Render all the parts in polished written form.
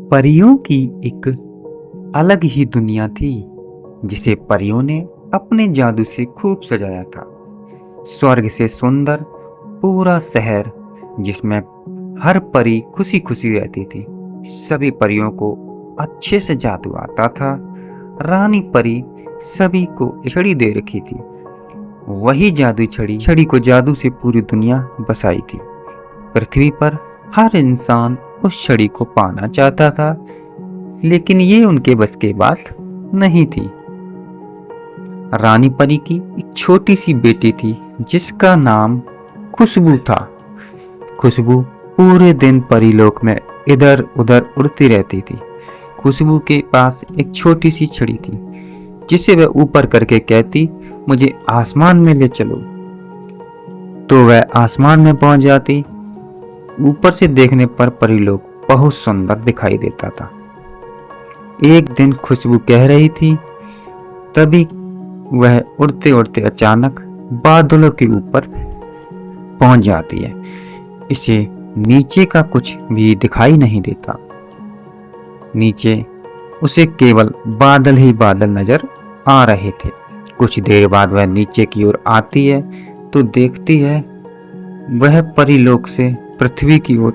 परियों की एक अलग ही दुनिया थी जिसे परियों ने अपने जादू से खूब सजाया था। स्वर्ग से सुंदर पूरा शहर जिसमें हर परी खुशी खुशी रहती थी। सभी परियों को अच्छे से जादू आता था। रानी परी सभी को छड़ी दे रखी थी। वही जादू छड़ी को जादू से पूरी दुनिया बसाई थी। पृथ्वी पर हर इंसान उस छड़ी को पाना चाहता था, लेकिन ये उनके बस की बात नहीं थी। रानी परी की एक छोटी सी बेटी थी जिसका नाम खुशबू था। खुशबू पूरे दिन परीलोक में इधर उधर उड़ती रहती थी। खुशबू के पास एक छोटी सी छड़ी थी जिसे वह ऊपर करके कहती, मुझे आसमान में ले चलो। तो वह आसमान में पहुंच जाती। ऊपर से देखने पर परीलोक बहुत सुंदर दिखाई देता था। एक दिन खुशबू कह रही थी, तभी वह उड़ते उड़ते अचानक बादलों के ऊपर पहुंच जाती है। इसे नीचे का कुछ भी दिखाई नहीं देता। नीचे उसे केवल बादल ही बादल नजर आ रहे थे। कुछ देर बाद वह नीचे की ओर आती है तो देखती है वह परीलोक से पृथ्वी की ओर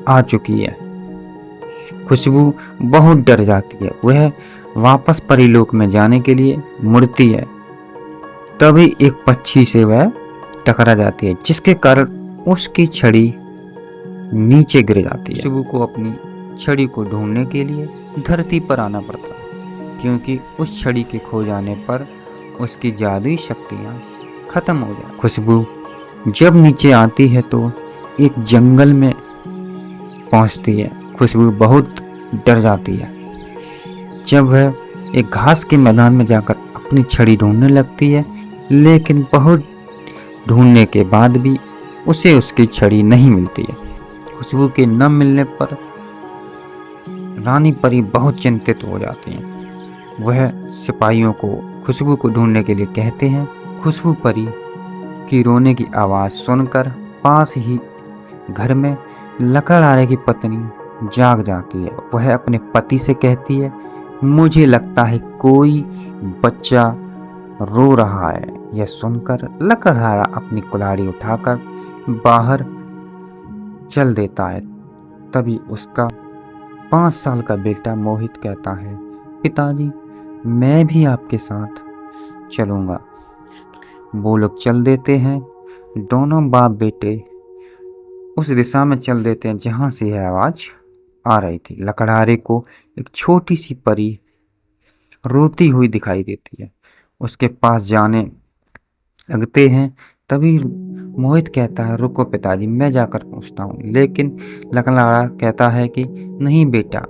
आ चुकी है। खुशबू बहुत डर जाती है। वह वापस परीलोक में जाने के लिए मुड़ती है। तभी एक पक्षी से वह टकरा जाती है, जिसके कारण उसकी छड़ी नीचे गिर जाती है। खुशबू को अपनी छड़ी को ढूंढने के लिए धरती पर आना पड़ता है, क्योंकि उस छड़ी के खो जाने पर उसकी जादुई शक्तियां खत्म हो जाती। खुशबू जब नीचे आती है तो एक जंगल में पहुंचती है। खुशबू बहुत डर जाती है। जब वह एक घास के मैदान में जाकर अपनी छड़ी ढूंढने लगती है, लेकिन बहुत ढूंढने के बाद भी उसे उसकी छड़ी नहीं मिलती है। खुशबू के न मिलने पर रानी परी बहुत चिंतित हो जाती हैं। वह सिपाहियों को खुशबू को ढूंढने के लिए कहते हैं। खुशबू परी की रोने की आवाज़ सुनकर पास ही घर में लकड़हारे की पत्नी जाग जाती है। वह अपने पति से कहती है, मुझे लगता है कोई बच्चा रो रहा है। यह सुनकर लकड़हारा अपनी कुल्हाड़ी उठाकर बाहर चल देता है। तभी उसका 5 साल का बेटा मोहित कहता है, पिताजी मैं भी आपके साथ चलूंगा। वो लोग चल देते हैं। दोनों बाप बेटे उस दिशा में चल देते हैं जहां से यह आवाज आ रही थी। लकड़हारे को एक छोटी सी परी रोती हुई दिखाई देती है। उसके पास जाने लगते हैं। तभी मोहित कहता है, रुको पिताजी मैं जाकर पूछता हूँ। लेकिन लकड़हारा कहता है कि नहीं बेटा,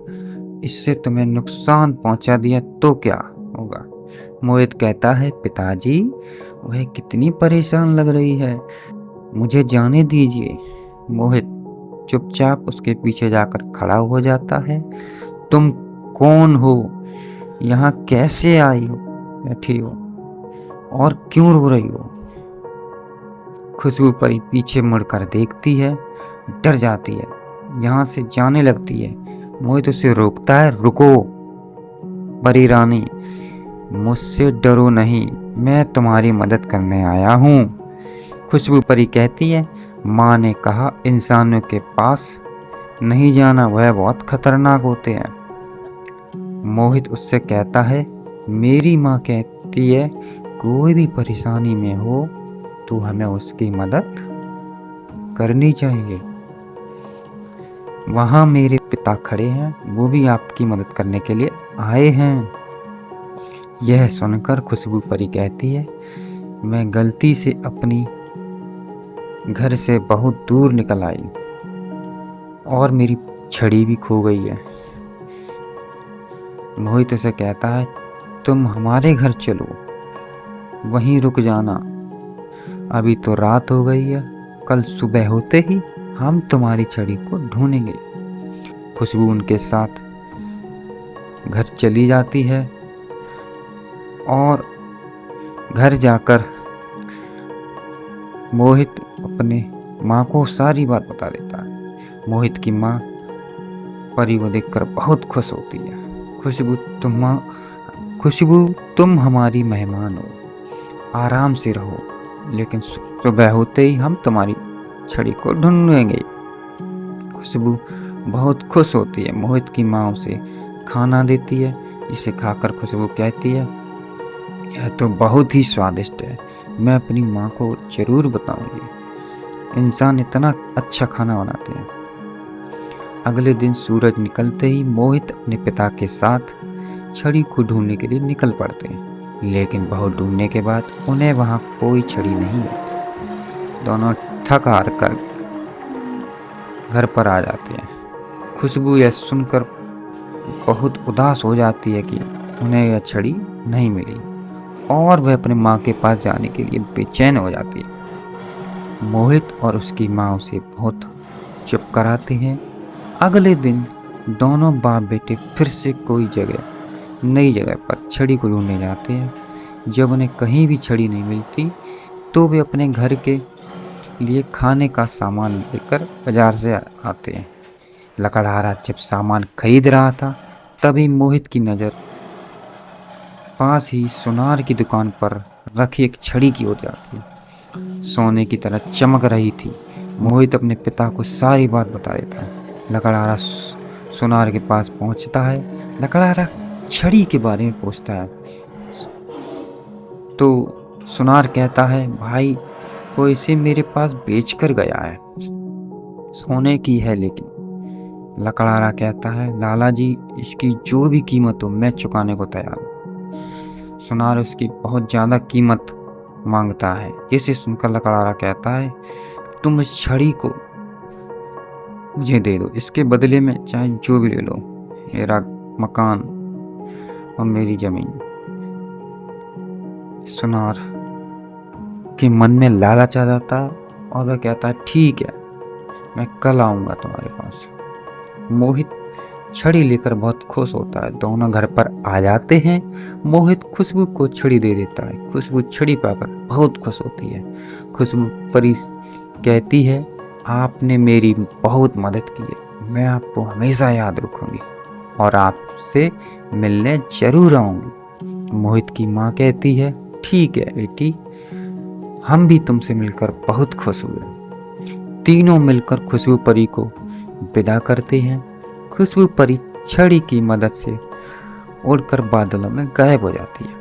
इससे तुम्हें नुकसान पहुंचा दिया तो क्या होगा। मोहित कहता है, पिताजी वह कितनी परेशान लग रही है, मुझे जाने दीजिए। मोहित चुपचाप उसके पीछे जाकर खड़ा हो जाता है। तुम कौन हो, यहाँ कैसे आई हो, बैठी हो और क्यों रो रही हो। खुशबू परी पीछे मुड़कर देखती है, डर जाती है, यहाँ से जाने लगती है। मोहित उसे रोकता है, रुको परी रानी, मुझसे डरो नहीं, मैं तुम्हारी मदद करने आया हूँ। खुशबू परी कहती है, माँ ने कहा इंसानों के पास नहीं जाना, वह बहुत खतरनाक होते हैं। मोहित उससे कहता है, मेरी माँ कहती है कोई भी परेशानी में हो तो हमें उसकी मदद करनी चाहिए। वहाँ मेरे पिता खड़े हैं, वो भी आपकी मदद करने के लिए आए हैं। यह सुनकर खुशबू परी कहती है, मैं गलती से अपनी घर से बहुत दूर निकल आई और मेरी छड़ी भी खो गई है। मोहित उसे कहता है, तुम हमारे घर चलो, वहीं रुक जाना, अभी तो रात हो गई है, कल सुबह होते ही हम तुम्हारी छड़ी को ढूंढेंगे। खुशबू उनके साथ घर चली जाती है और घर जाकर मोहित अपने माँ को सारी बात बता देता है। मोहित की माँ परी को देखकर बहुत खुश होती है। खुशबू तुम हमारी मेहमान हो, आराम से रहो, लेकिन सुबह होते ही हम तुम्हारी छड़ी को ढूंढेंगे। खुशबू बहुत खुश होती है। मोहित की माँ उसे खाना देती है, जिसे खाकर खुशबू कहती है, यह तो बहुत ही स्वादिष्ट है, मैं अपनी माँ को जरूर बताऊंगी, इंसान इतना अच्छा खाना बनाते हैं। अगले दिन सूरज निकलते ही मोहित अपने पिता के साथ छड़ी को ढूंढने के लिए निकल पड़ते हैं, लेकिन बहुत ढूंढने के बाद उन्हें वहां कोई छड़ी नहीं मिलती। दोनों थक हार कर घर पर आ जाते हैं। खुशबू यह सुनकर बहुत उदास हो जाती है कि उन्हें यह छड़ी नहीं मिली, और वह अपने माँ के पास जाने के लिए बेचैन हो जाती है। मोहित और उसकी माँ उसे बहुत चुप कराते हैं। अगले दिन दोनों बाप बेटे फिर से नई जगह पर छड़ी को ढूंढने जाते हैं। जब उन्हें कहीं भी छड़ी नहीं मिलती तो वे अपने घर के लिए खाने का सामान लेकर बाजार से आते हैं। लकड़हारा जब सामान खरीद रहा था, तभी मोहित की नज़र पास ही सुनार की दुकान पर रखी एक छड़ी की ओर जाती है। सोने की तरह चमक रही थी। मोहित अपने पिता को सारी बात बता देता है। लकड़हारा सुनार के पास पहुंचता है। लकड़हारा छड़ी के बारे में पूछता है तो सुनार कहता है, भाई वो इसे मेरे पास बेच कर गया है, सोने की है लेकिन। लकड़हारा कहता है, लाला जी इसकी जो भी कीमत हो मैं चुकाने को तैयार हूँ। सुनार उसकी बहुत ज़्यादा कीमत मांगता है, जिसे सुनकर लकड़हारा कहता है, तुम इस छड़ी को मुझे दे दो, इसके बदले में चाहे जो भी ले लो, मेरा मकान और मेरी जमीन। सुनार के मन में लालच आ जाता है और वह कहता है, ठीक है, मैं कल आऊँगा तुम्हारे पास। मोहित छड़ी लेकर बहुत खुश होता है। दोनों घर पर आ जाते हैं। मोहित खुशबू को छड़ी दे देता है। खुशबू छड़ी पाकर बहुत खुश होती है। खुशबू परी कहती है, आपने मेरी बहुत मदद की है, मैं आपको हमेशा याद रखूंगी और आपसे मिलने जरूर आऊंगी। मोहित की माँ कहती है, ठीक है बेटी, हम भी तुमसे मिलकर बहुत खुश हुए। तीनों मिलकर खुशबू परी को विदा करते हैं। खुशबू परी छड़ी की मदद से उड़कर बादलों में गायब हो जाती है।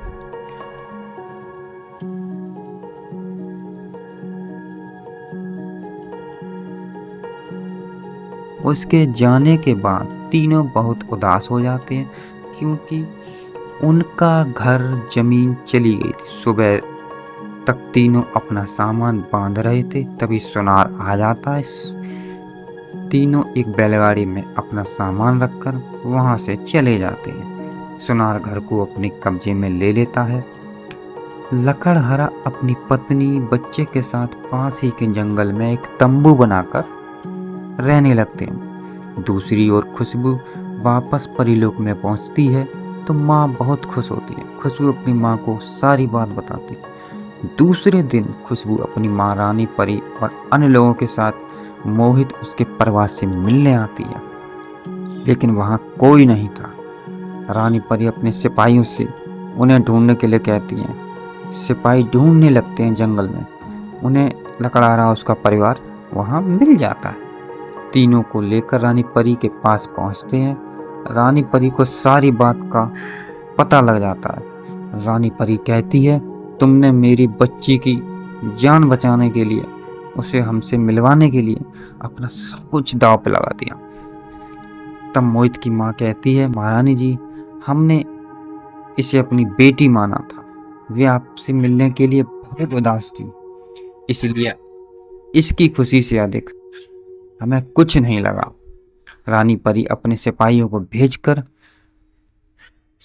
उसके जाने के बाद तीनों बहुत उदास हो जाते हैं, क्योंकि उनका घर जमीन चली गई थी। सुबह तक तीनों अपना सामान बांध रहे थे, तभी सुनार आ जाता है। तीनों एक बैलगाड़ी में अपना सामान रखकर वहां से चले जाते हैं। सुनार घर को अपने कब्जे में ले लेता है। लकड़हारा अपनी पत्नी बच्चे के साथ पास ही के जंगल में एक तंबू बनाकर रहने लगते हैं। दूसरी ओर खुशबू वापस परीलोक में पहुंचती है तो माँ बहुत खुश होती है। खुशबू अपनी माँ को सारी बात बताती है। दूसरे दिन खुशबू अपनी माँ रानी परी और अन्य लोगों के साथ मोहित उसके परिवार से मिलने आती है, लेकिन वहाँ कोई नहीं था। रानी परी अपने सिपाहियों से उन्हें ढूंढने के लिए कहती हैं। सिपाही ढूंढने लगते हैं जंगल में। उन्हें लकड़हारा उसका परिवार वहाँ मिल जाता है। तीनों को लेकर रानी परी के पास पहुँचते हैं। रानी परी को सारी बात का पता लग जाता है। रानी परी कहती है, तुमने मेरी बच्ची की जान बचाने के लिए, उसे हमसे मिलवाने के लिए अपना सब कुछ दांव पे लगा दिया। तब मोहित की माँ कहती है, महारानी जी, हमने इसे अपनी बेटी माना था, वे आपसे मिलने के लिए बहुत उदास थी, इसलिए इसकी खुशी से अधिक हमें कुछ नहीं लगा। रानी परी अपने सिपाहियों को भेजकर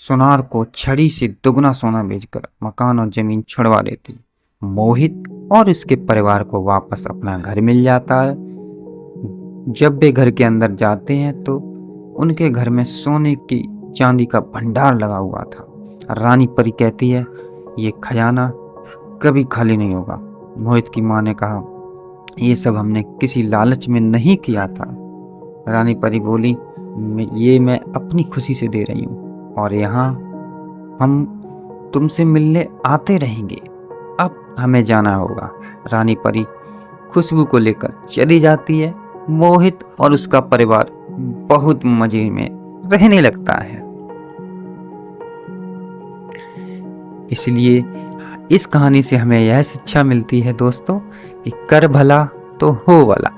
सुनार को छड़ी से दुगना सोना भेजकर मकान और जमीन छुड़वा देती। मोहित और उसके परिवार को वापस अपना घर मिल जाता है। जब वे घर के अंदर जाते हैं तो उनके घर में सोने की चांदी का भंडार लगा हुआ था। रानी परी कहती है, ये खजाना कभी खाली नहीं होगा। मोहित की माँ ने कहा, ये सब हमने किसी लालच में नहीं किया था। रानी परी बोली, ये मैं अपनी खुशी से दे रही हूँ और यहाँ हम तुमसे मिलने आते रहेंगे। अब हमें जाना होगा। रानी परी खुशबू को लेकर चली जाती है। मोहित और उसका परिवार बहुत मजे में रहने लगता है। इसलिए इस कहानी से हमें यह शिक्षा मिलती है दोस्तों कि कर भला तो हो भला।